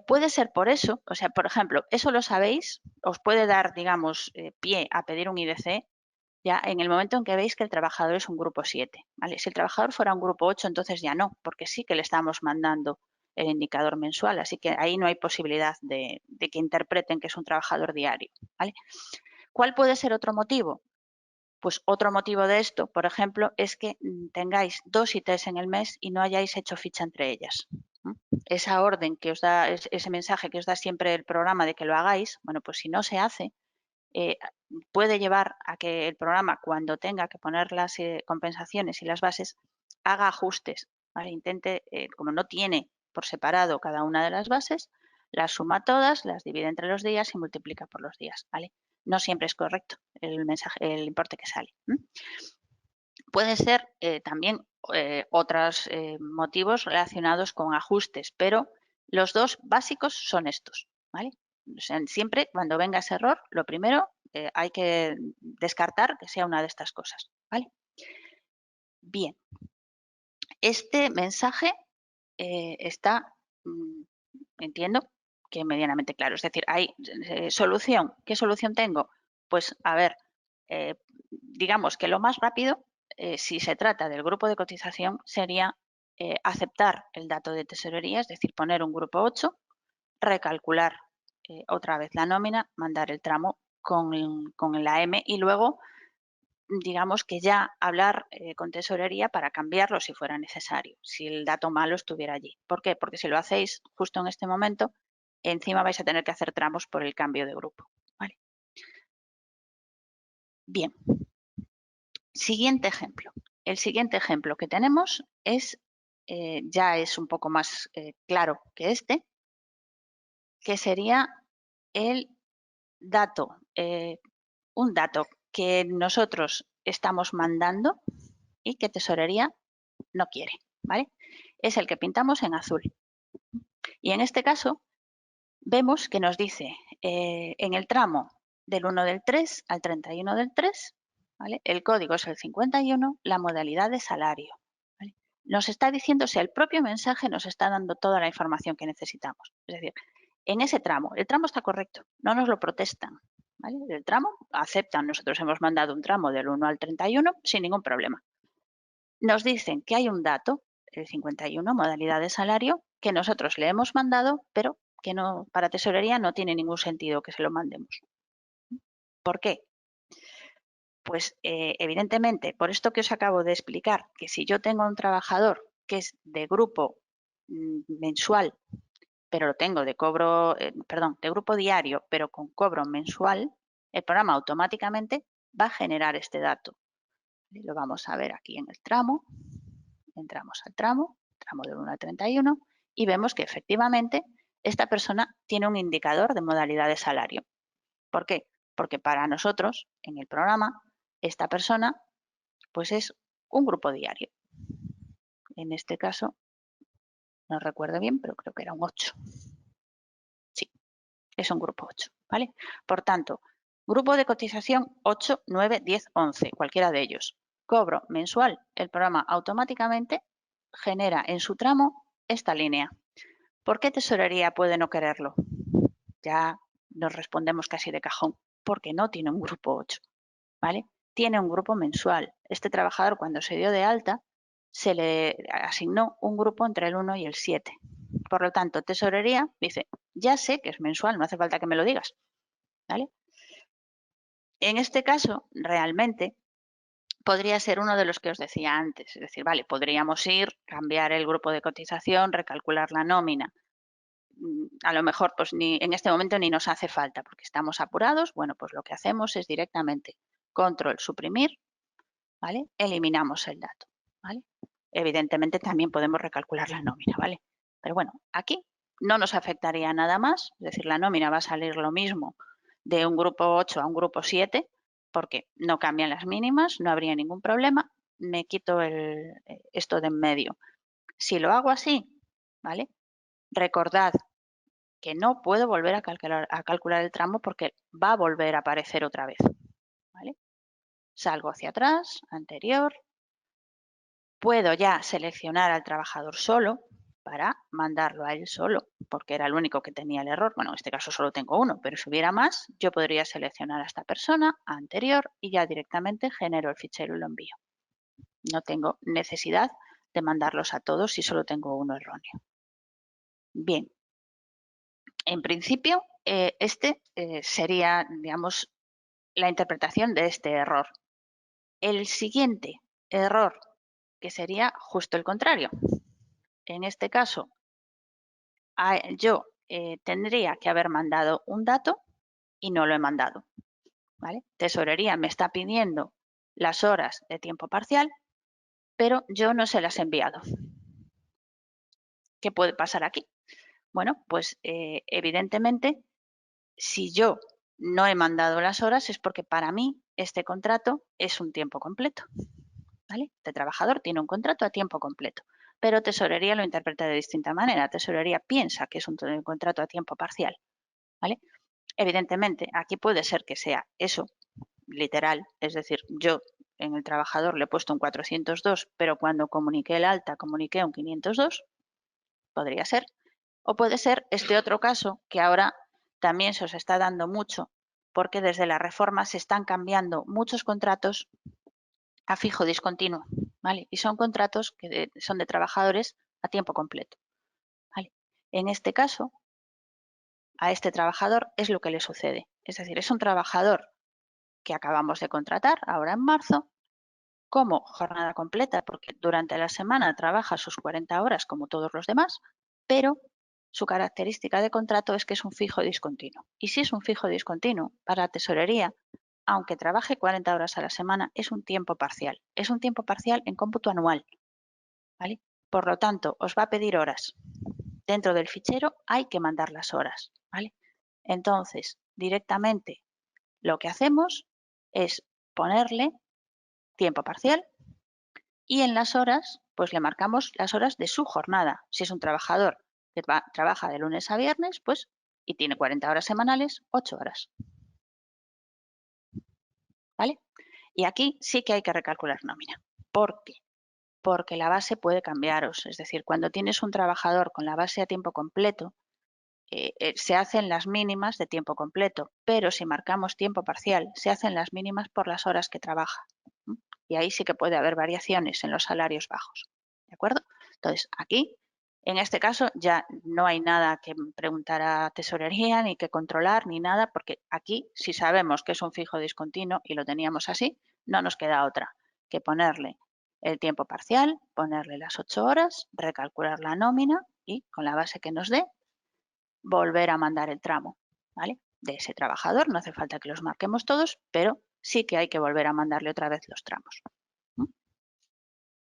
Puede ser por eso, o sea, por ejemplo, eso lo sabéis, os puede dar, digamos, pie a pedir un IDC ya en el momento en que veis que el trabajador es un grupo 7. ¿Vale? Si el trabajador fuera un grupo 8, entonces ya no, porque sí que le estamos mandando el indicador mensual, así que ahí no hay posibilidad de que interpreten que es un trabajador diario. ¿Vale? ¿Cuál puede ser otro motivo? Pues otro motivo de esto, por ejemplo, es que tengáis 2 ITs en el mes y no hayáis hecho ficha entre ellas. Esa orden que os da, ese mensaje que os da siempre el programa de que lo hagáis, bueno, pues si no se hace, puede llevar a que el programa, cuando tenga que poner las compensaciones y las bases, haga ajustes. ¿Vale? Intente, como no tiene por separado cada una de las bases, las suma todas, las divide entre los días y multiplica por los días. ¿Vale? No siempre es correcto el importe que sale. Puede ser también otros motivos relacionados con ajustes, pero los dos básicos son estos. ¿Vale? O sea, siempre cuando venga ese error, lo primero hay que descartar que sea una de estas cosas. ¿Vale? Bien, este mensaje está, entiendo que medianamente claro. Es decir, hay solución. ¿Qué solución tengo? Pues a ver, digamos que lo más rápido, si se trata del grupo de cotización, sería aceptar el dato de tesorería, es decir, poner un grupo 8, recalcular otra vez la nómina, mandar el tramo con la M y luego, digamos que ya hablar con tesorería para cambiarlo si fuera necesario, si el dato malo estuviera allí. ¿Por qué? Porque si lo hacéis justo en este momento, encima vais a tener que hacer tramos por el cambio de grupo. ¿Vale? Bien. Siguiente ejemplo. El siguiente ejemplo que tenemos es, ya es un poco más claro que este, que sería el dato, un dato que nosotros estamos mandando y que tesorería no quiere, ¿vale? Es el que pintamos en azul. Y en este caso vemos que nos dice en el tramo del 1 del 3 al 31 del 3, ¿vale? El código es el 51, la modalidad de salario. ¿Vale? Nos está diciendo, o sea, el propio mensaje nos está dando toda la información que necesitamos. Es decir, en ese tramo, el tramo está correcto, no nos lo protestan. ¿Vale? El tramo aceptan, nosotros hemos mandado un tramo del 1 al 31 sin ningún problema. Nos dicen que hay un dato, el 51, modalidad de salario, que nosotros le hemos mandado, pero que no, para tesorería no tiene ningún sentido que se lo mandemos. ¿Por qué? Pues evidentemente, por esto que os acabo de explicar, que si yo tengo un trabajador que es de grupo mensual, pero lo tengo de cobro, de grupo diario, pero con cobro mensual, el programa automáticamente va a generar este dato. Lo vamos a ver aquí en el tramo. Entramos al tramo del 1 al 31, y vemos que efectivamente esta persona tiene un indicador de modalidad de salario. ¿Por qué? Porque para nosotros, en el programa, esta persona pues es un grupo diario. En este caso, no recuerdo bien, pero creo que era un 8. Sí, es un grupo 8, ¿vale? Por tanto, grupo de cotización 8, 9, 10, 11, cualquiera de ellos. Cobro mensual, el programa automáticamente genera en su tramo esta línea. ¿Por qué tesorería puede no quererlo? Ya nos respondemos casi de cajón, porque no tiene un grupo 8, ¿vale? Tiene un grupo mensual. Este trabajador, cuando se dio de alta, se le asignó un grupo entre el 1 y el 7. Por lo tanto, tesorería dice, ya sé que es mensual, no hace falta que me lo digas, ¿vale? En este caso, realmente, podría ser uno de los que os decía antes. Es decir, vale, podríamos ir, cambiar el grupo de cotización, recalcular la nómina. a lo mejor pues en este momento ni nos hace falta porque estamos apurados, bueno, pues lo que hacemos es directamente control suprimir, ¿vale? Eliminamos el dato, ¿vale? Evidentemente también podemos recalcular la nómina, ¿vale? Pero bueno, aquí no nos afectaría nada más, es decir, la nómina va a salir lo mismo de un grupo 8 a un grupo 7 porque no cambian las mínimas, no habría ningún problema, me quito esto de en medio. Si lo hago así, ¿vale? Recordad que no puedo volver a calcular el tramo porque va a volver a aparecer otra vez, ¿vale? Salgo hacia atrás, anterior. Puedo ya seleccionar al trabajador solo para mandarlo a él solo, porque era el único que tenía el error. Bueno, en este caso solo tengo uno, pero si hubiera más, yo podría seleccionar a esta persona, a anterior, y ya directamente genero el fichero y lo envío. No tengo necesidad de mandarlos a todos si solo tengo uno erróneo. Bien, en principio, sería, digamos, la interpretación de este error. El siguiente error, que sería justo el contrario. En este caso, yo tendría que haber mandado un dato y no lo he mandado, ¿vale? Tesorería me está pidiendo las horas de tiempo parcial, pero yo no se las he enviado. ¿Qué puede pasar aquí? Bueno, pues evidentemente, si yo no he mandado las horas es porque para mí este contrato es un tiempo completo, ¿vale? Este trabajador tiene un contrato a tiempo completo, pero Tesorería lo interpreta de distinta manera. Tesorería piensa que es un contrato a tiempo parcial, ¿vale? Evidentemente, aquí puede ser que sea eso, literal, es decir, yo en el trabajador le he puesto un 402, pero cuando comuniqué el alta comuniqué un 502, podría ser. O puede ser este otro caso que ahora también se os está dando mucho, porque desde la reforma se están cambiando muchos contratos a fijo discontinuo, ¿vale? Y son contratos que son de trabajadores a tiempo completo, ¿vale? En este caso, a este trabajador es lo que le sucede. Es decir, es un trabajador que acabamos de contratar ahora en marzo como jornada completa, porque durante la semana trabaja sus 40 horas como todos los demás, pero su característica de contrato es que es un fijo discontinuo. Y si es un fijo discontinuo, para la tesorería, aunque trabaje 40 horas a la semana, es un tiempo parcial. Es un tiempo parcial en cómputo anual, ¿vale? Por lo tanto, os va a pedir horas. Dentro del fichero hay que mandar las horas, ¿vale? Entonces, directamente lo que hacemos es ponerle tiempo parcial y en las horas, pues le marcamos las horas de su jornada. Si es un trabajador que trabaja de lunes a viernes, pues y tiene 40 horas semanales, 8 horas. ¿Vale? Y aquí sí que hay que recalcular nómina. ¿Por qué? Porque la base puede cambiaros. Es decir, cuando tienes un trabajador con la base a tiempo completo, se hacen las mínimas de tiempo completo, pero si marcamos tiempo parcial, se hacen las mínimas por las horas que trabaja. Y ahí sí que puede haber variaciones en los salarios bajos. ¿De acuerdo? Entonces, aquí, en este caso, ya no hay nada que preguntar a tesorería, ni que controlar, ni nada, porque aquí, si sabemos que es un fijo discontinuo y lo teníamos así, no nos queda otra que ponerle el tiempo parcial, ponerle las 8 horas, recalcular la nómina y con la base que nos dé, volver a mandar el tramo, ¿vale? De ese trabajador. No hace falta que los marquemos todos, pero sí que hay que volver a mandarle otra vez los tramos.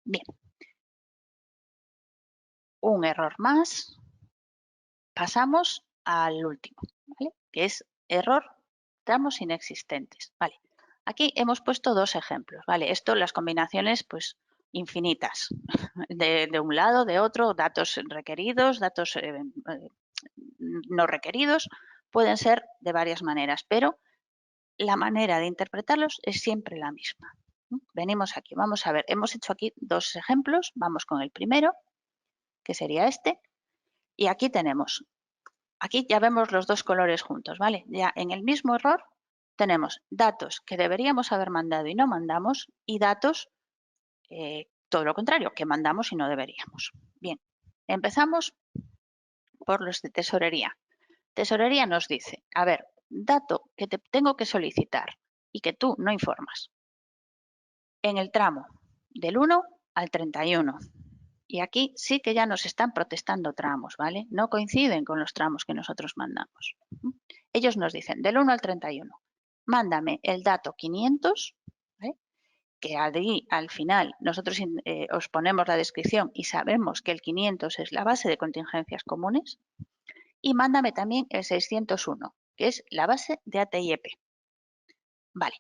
Bien. Un error más. Pasamos al último, ¿vale? Que es error tramos inexistentes. Vale. Aquí hemos puesto dos ejemplos, ¿vale? Esto, las combinaciones, pues infinitas. De un lado, de otro, datos requeridos, datos no requeridos, pueden ser de varias maneras, pero la manera de interpretarlos es siempre la misma. Venimos aquí, vamos a ver, hemos hecho aquí dos ejemplos, vamos con el primero, que sería este, y aquí tenemos, aquí ya vemos los dos colores juntos, ¿vale? Ya en el mismo error tenemos datos que deberíamos haber mandado y no mandamos, y datos, todo lo contrario, que mandamos y no deberíamos. Bien, empezamos por los de tesorería. Tesorería nos dice, a ver, dato que te tengo que solicitar y que tú no informas. En el tramo del 1 al 31 Y aquí sí que ya nos están protestando tramos, ¿vale? No coinciden con los tramos que nosotros mandamos. Ellos nos dicen, del 1 al 31, mándame el dato 500, ¿vale? Que allí al final nosotros os ponemos la descripción y sabemos que el 500 es la base de contingencias comunes, y mándame también el 601, que es la base de ATIEP. Vale.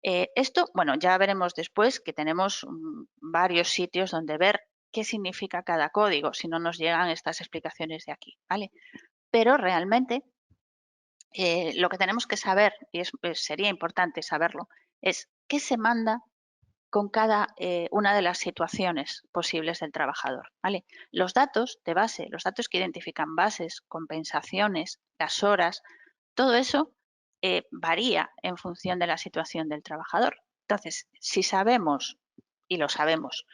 Esto, bueno, ya veremos después que tenemos varios sitios donde ver qué significa cada código, si no nos llegan estas explicaciones de aquí, ¿vale? Pero realmente lo que tenemos que saber, y sería importante saberlo, es qué se manda con cada una de las situaciones posibles del trabajador, ¿vale? Los datos de base, los datos que identifican bases, compensaciones, las horas, todo eso varía en función de la situación del trabajador. Entonces, si sabemos, y lo sabemos,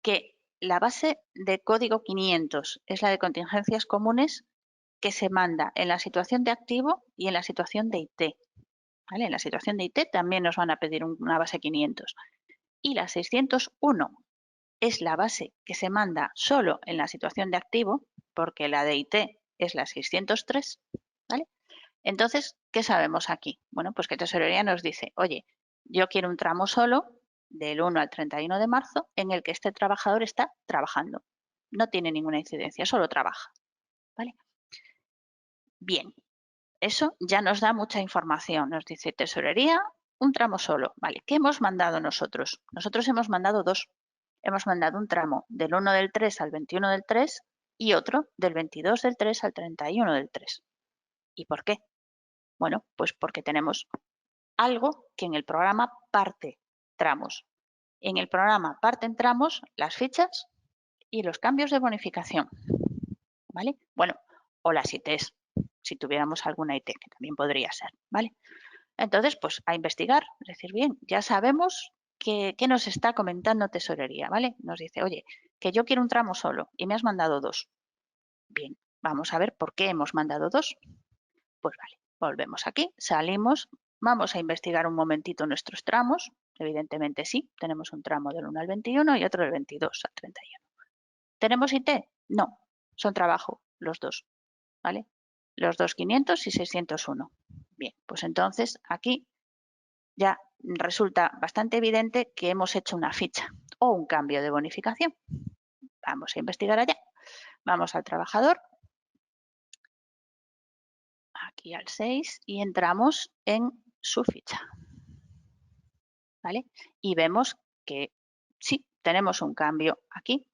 que la base de código 500 es la de contingencias comunes que se manda en la situación de activo y en la situación de IT. ¿Vale? En la situación de IT también nos van a pedir una base 500. Y la 601 es la base que se manda solo en la situación de activo, porque la de IT es la 603, ¿vale? Entonces, ¿qué sabemos aquí? Bueno, pues que Tesorería nos dice, oye, yo quiero un tramo solo del 1 al 31 de marzo en el que este trabajador está trabajando. No tiene ninguna incidencia, solo trabaja, ¿vale? Bien, eso ya nos da mucha información. Nos dice Tesorería, un tramo solo, ¿vale? ¿Qué hemos mandado nosotros? Nosotros hemos mandado dos. Hemos mandado un tramo del 1 del 3 al 21 del 3 y otro del 22 del 3 al 31 del 3. ¿Y por qué? Bueno, pues porque tenemos algo que en el programa parte tramos. En el programa parten tramos las fichas y los cambios de bonificación, ¿vale? Bueno, o las ITs, si tuviéramos alguna IT, que también podría ser, ¿vale? Entonces, pues a investigar, es decir, bien, ya sabemos qué nos está comentando Tesorería, ¿vale? Nos dice, oye, que yo quiero un tramo solo y me has mandado dos. Bien, vamos a ver por qué hemos mandado dos. Pues vale, volvemos aquí, salimos, vamos a investigar un momentito nuestros tramos. Evidentemente sí, tenemos un tramo del 1 al 21 y otro del 22 al 31. ¿Tenemos IT? No, son trabajo los dos, ¿vale? Los dos 500 y 601. Bien, pues entonces aquí ya resulta bastante evidente que hemos hecho una ficha o un cambio de bonificación. Vamos a investigar allá. Vamos al trabajador, aquí al 6, y entramos en su ficha, ¿vale? Y vemos que sí, tenemos un cambio aquí.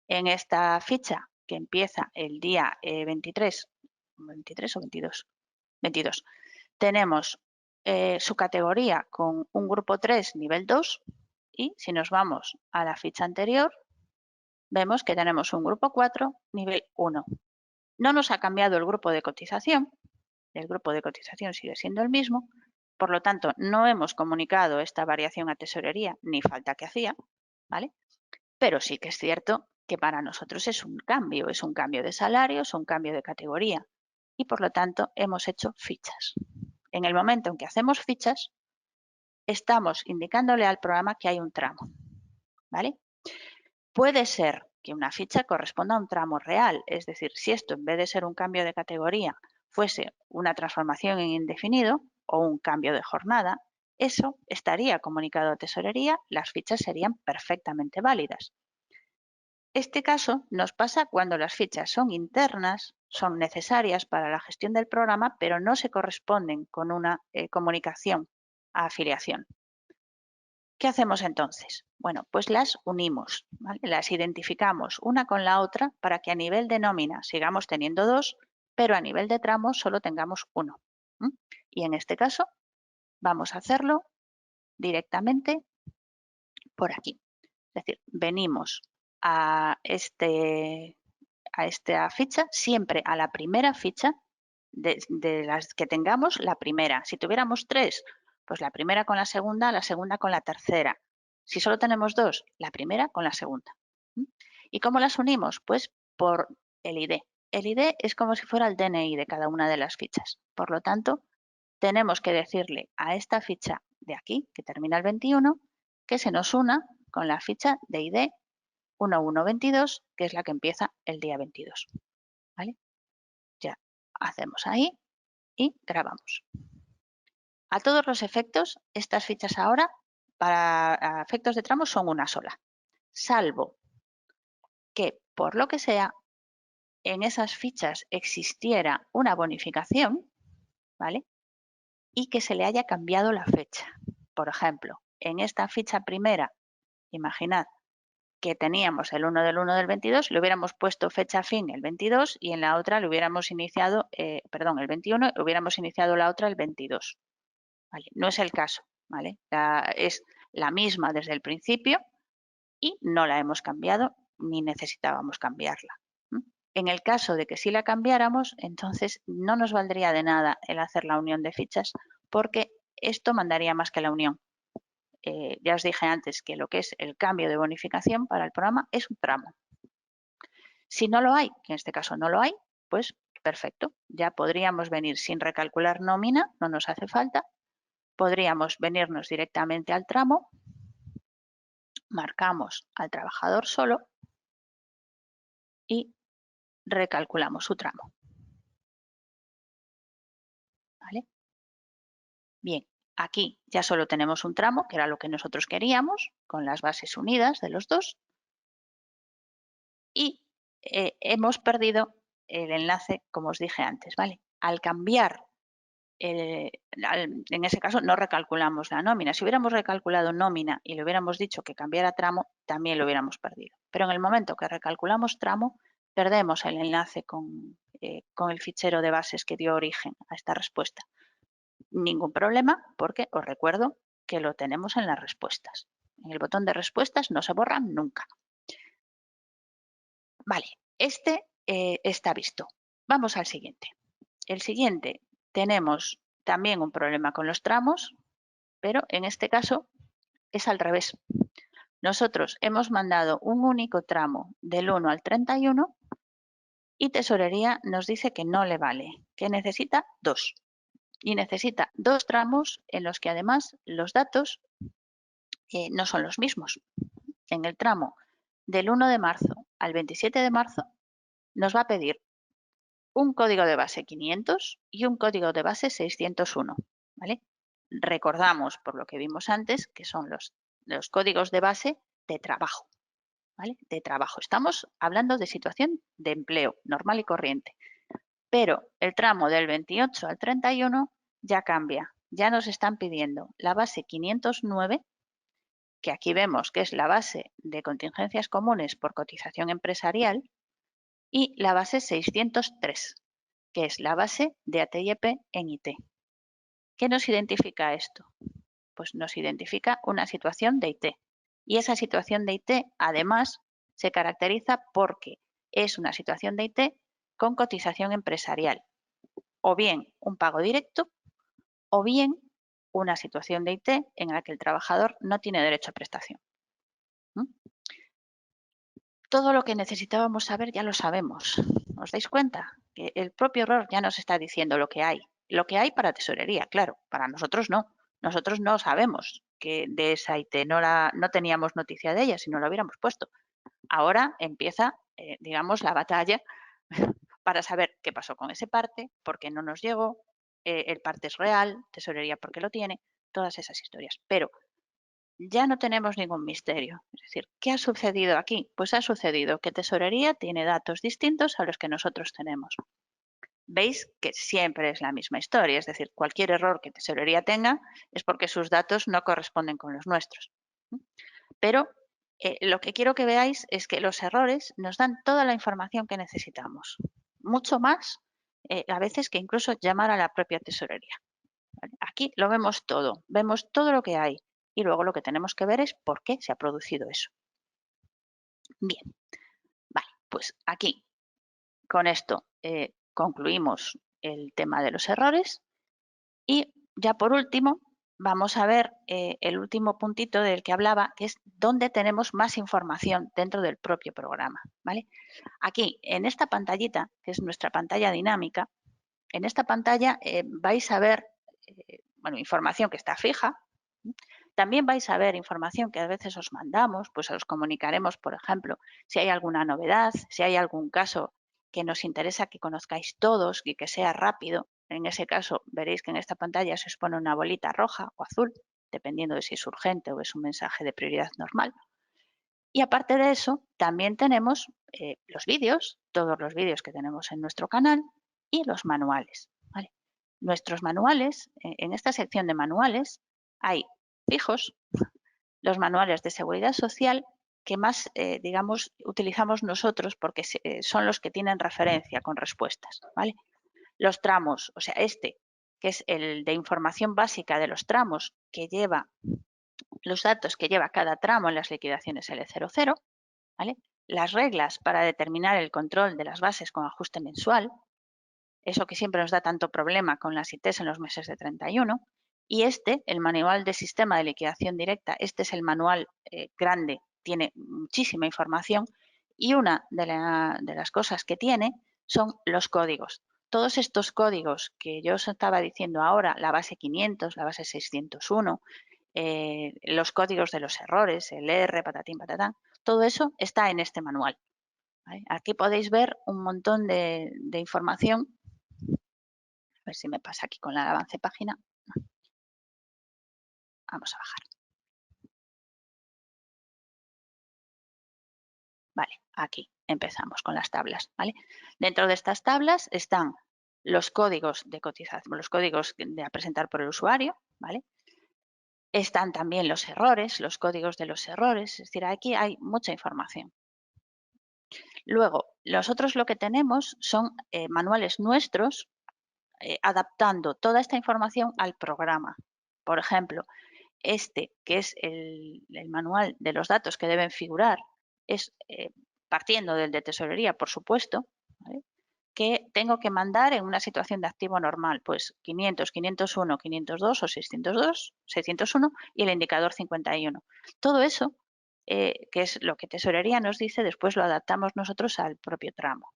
En esta ficha que empieza el día 23 o 22, 22, tenemos su categoría con un grupo 3 nivel 2 y si nos vamos a la ficha anterior, vemos que tenemos un grupo 4 nivel 1. No nos ha cambiado el grupo de cotización, el grupo de cotización sigue siendo el mismo, por lo tanto no hemos comunicado esta variación a Tesorería ni falta que hacía, ¿vale? Pero sí que es cierto que para nosotros es un cambio de salario, es un cambio de categoría y por lo tanto hemos hecho fichas. En el momento en que hacemos fichas, estamos indicándole al programa que hay un tramo, ¿vale? Puede ser que una ficha corresponda a un tramo real, es decir, si esto en vez de ser un cambio de categoría fuese una transformación en indefinido o un cambio de jornada, eso estaría comunicado a Tesorería, las fichas serían perfectamente válidas. Este caso nos pasa cuando las fichas son internas, son necesarias para la gestión del programa, pero no se corresponden con una comunicación a afiliación. ¿Qué hacemos entonces? Bueno, pues las unimos, ¿vale? Las identificamos una con la otra para que a nivel de nómina sigamos teniendo dos, pero a nivel de tramo solo tengamos uno. Y en este caso vamos a hacerlo directamente por aquí. Es decir, venimos a esta ficha, siempre a la primera ficha de las que tengamos, la primera. Si tuviéramos tres, pues la primera con la segunda con la tercera. Si solo tenemos dos, la primera con la segunda. ¿Y cómo las unimos? Pues por el ID. El ID es como si fuera el DNI de cada una de las fichas. Por lo tanto, tenemos que decirle a esta ficha de aquí, que termina el 21, que se nos una con la ficha de ID 1122, que es la que empieza el día 22. ¿Vale? Ya hacemos ahí y grabamos. A todos los efectos, estas fichas ahora, para efectos de tramos, son una sola, salvo que, por lo que sea, en esas fichas existiera una bonificación, ¿vale? Y que se le haya cambiado la fecha. Por ejemplo, en esta ficha primera, imaginad que teníamos el 1 del 1 del 22, le hubiéramos puesto fecha fin el 22 y en la otra le hubiéramos iniciado, el 21, hubiéramos iniciado la otra el 22. ¿Vale? No es el caso, ¿vale? Es la misma desde el principio y no la hemos cambiado ni necesitábamos cambiarla. En el caso de que sí la cambiáramos, entonces no nos valdría de nada el hacer la unión de fichas porque esto mandaría más que la unión. Ya os dije antes que lo que es el cambio de bonificación para el programa es un tramo. Si no lo hay, que en este caso no lo hay, pues perfecto, ya podríamos venir sin recalcular nómina, no nos hace falta, podríamos venirnos directamente al tramo, marcamos al trabajador solo y recalculamos su tramo. ¿Vale? Bien, aquí ya solo tenemos un tramo, que era lo que nosotros queríamos, con las bases unidas de los dos, y hemos perdido el enlace, como os dije antes, ¿vale? Al cambiar, en ese caso no recalculamos la nómina. Si hubiéramos recalculado nómina y le hubiéramos dicho que cambiara tramo, también lo hubiéramos perdido. Pero en el momento que recalculamos tramo, perdemos el enlace con el fichero de bases que dio origen a esta respuesta. Ningún problema, porque os recuerdo que lo tenemos en las respuestas. En el botón de respuestas no se borran nunca. Vale, este está visto. Vamos al siguiente. El siguiente, tenemos también un problema con los tramos, pero en este caso es al revés. Nosotros hemos mandado un único tramo del 1 al 31 y Tesorería nos dice que no le vale, que necesita 2. Y necesita 2 tramos en los que además los datos no son los mismos. En el tramo del 1 de marzo al 27 de marzo nos va a pedir un código de base 500 y un código de base 601. ¿Vale? Recordamos, por lo que vimos antes, que son los códigos de base de trabajo. ¿Vale? De trabajo. Estamos hablando de situación de empleo normal y corriente. Pero el tramo del 28 al 31 ya cambia. Ya nos están pidiendo la base 509, que aquí vemos que es la base de contingencias comunes por cotización empresarial, y la base 603, que es la base de ATIP en IT. ¿Qué nos identifica esto? Pues nos identifica una situación de IT. Y esa situación de IT, además, se caracteriza porque es una situación de IT con cotización empresarial. O bien un pago directo, o bien una situación de IT en la que el trabajador no tiene derecho a prestación. Todo lo que necesitábamos saber ya lo sabemos. ¿Os dais cuenta? Que el propio error ya nos está diciendo lo que hay. Lo que hay para tesorería, claro, para nosotros no. Nosotros no sabemos que de esa IT no teníamos noticia de ella si no lo hubiéramos puesto. Ahora empieza, digamos, la batalla para saber qué pasó con ese parte, por qué no nos llegó, el parte es real, tesorería porque lo tiene, todas esas historias. Pero ya no tenemos ningún misterio. Es decir, ¿qué ha sucedido aquí? Pues ha sucedido que Tesorería tiene datos distintos a los que nosotros tenemos. Veis que siempre es la misma historia, es decir, cualquier error que Tesorería tenga es porque sus datos no corresponden con los nuestros. Pero lo que quiero que veáis es que los errores nos dan toda la información que necesitamos, mucho más a veces que incluso llamar a la propia Tesorería. Aquí lo vemos todo lo que hay y luego lo que tenemos que ver es por qué se ha producido eso. Bien, vale, pues aquí con esto concluimos el tema de los errores y ya por último vamos a ver el último puntito del que hablaba, que es dónde tenemos más información dentro del propio programa, ¿vale? Aquí en esta pantallita, que es nuestra pantalla dinámica, en esta pantalla vais a ver bueno, información que está fija, También vais a ver información que a veces os mandamos, pues os comunicaremos, por ejemplo, si hay alguna novedad, si hay algún caso que nos interesa que conozcáis todos y que sea rápido. En ese caso, veréis que en esta pantalla se os pone una bolita roja o azul, dependiendo de si es urgente o es un mensaje de prioridad normal. Y aparte de eso, también tenemos los vídeos, todos los vídeos que tenemos en nuestro canal y los manuales. ¿Vale? Nuestros manuales, en esta sección de manuales, hay fijos, los manuales de seguridad social que más, digamos, utilizamos nosotros porque son los que tienen referencia con respuestas. ¿Vale? Los tramos, o sea, este, que es el de información básica de los tramos, que lleva los datos que lleva cada tramo en las liquidaciones L00, ¿vale? Las reglas para determinar el control de las bases con ajuste mensual, eso que siempre nos da tanto problema con las ITs en los meses de 31, y el manual de sistema de liquidación directa, este es el manual grande, tiene muchísima información, y una de las cosas que tiene son los códigos. Todos estos códigos que yo os estaba diciendo ahora, la base 500, la base 601, los códigos de los errores, el R, patatín, patatán, todo eso está en este manual. ¿Vale? Aquí podéis ver un montón de información. A ver si me pasa aquí con el avance página. Vamos a bajar. Vale, aquí empezamos con las tablas. ¿Vale? Dentro de estas tablas están los códigos de cotización, los códigos a presentar por el usuario, ¿vale? Están también los errores, los códigos de los errores, es decir, aquí hay mucha información. Luego, nosotros lo que tenemos son manuales nuestros adaptando toda esta información al programa. Por ejemplo, este, que es el manual de los datos que deben figurar, es partiendo del de tesorería, por supuesto, ¿vale? Que tengo que mandar en una situación de activo normal, pues 500, 501, 502 o 602, 601 y el indicador 51. Todo eso, que es lo que tesorería nos dice, después lo adaptamos nosotros al propio tramo.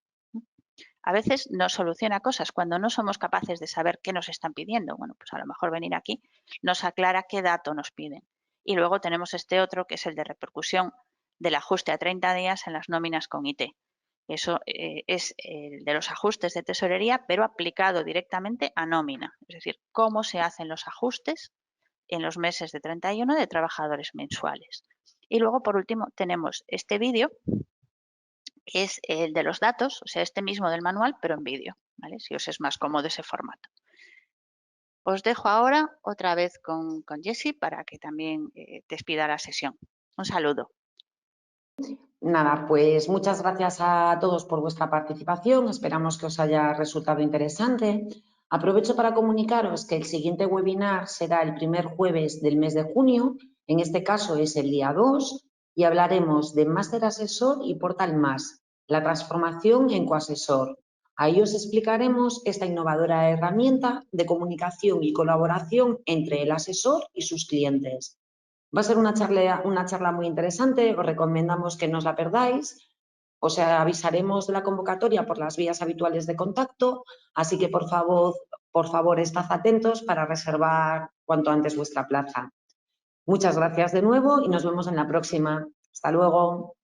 A veces nos soluciona cosas cuando no somos capaces de saber qué nos están pidiendo. Bueno, pues a lo mejor venir aquí nos aclara qué dato nos piden. Y luego tenemos este otro que es el de repercusión del ajuste a 30 días en las nóminas con IT. Eso es el de los ajustes de tesorería, pero aplicado directamente a nómina. Es decir, cómo se hacen los ajustes en los meses de 31 de trabajadores mensuales. Y luego, por último, tenemos este vídeo, que es el de los datos, o sea, este mismo del manual, pero en vídeo, ¿vale? Si os es más cómodo ese formato. Os dejo ahora otra vez con Jessie para que también despida la sesión. Un saludo. Nada, pues muchas gracias a todos por vuestra participación. Esperamos que os haya resultado interesante. Aprovecho para comunicaros que el siguiente webinar será el primer jueves del mes de junio. En este caso es el día 2 y hablaremos de Máster Asesor y Portal Más, la transformación en coasesor. Ahí os explicaremos esta innovadora herramienta de comunicación y colaboración entre el asesor y sus clientes. Va a ser una charla muy interesante, os recomendamos que no os la perdáis. Os avisaremos de la convocatoria por las vías habituales de contacto, así que por favor estad atentos para reservar cuanto antes vuestra plaza. Muchas gracias de nuevo y nos vemos en la próxima. Hasta luego.